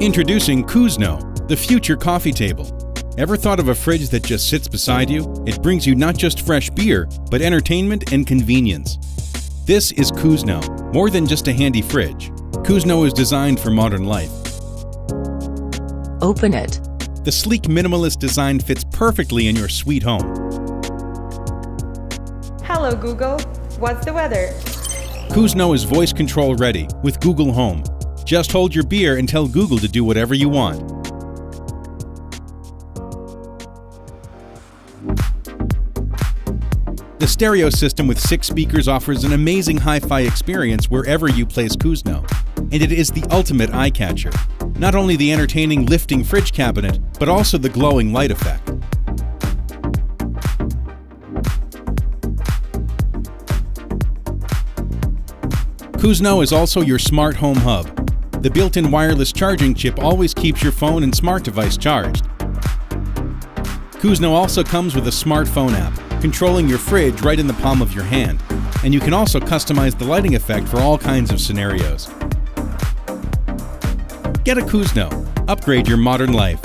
Introducing Coosno, the future coffee table. Ever thought of a fridge that just sits beside you? It brings you not just fresh beer, but entertainment and convenience. This is Coosno, more than just a handy fridge. Coosno is designed for modern life. Open it. The sleek minimalist design fits perfectly in your sweet home. Hello Google, what's the weather? Coosno is voice control ready with Google Home. Just hold your beer and tell Google to do whatever you want. The stereo system with 6 speakers offers an amazing hi-fi experience wherever you place Coosno. And it is the ultimate eye catcher. Not only the entertaining lifting fridge cabinet, but also the glowing light effect. Coosno is also your smart home hub. The built-in wireless charging chip always keeps your phone and smart device charged. Coosno also comes with a smartphone app, controlling your fridge right in the palm of your hand. And you can also customize the lighting effect for all kinds of scenarios. Get a Coosno. Upgrade your modern life.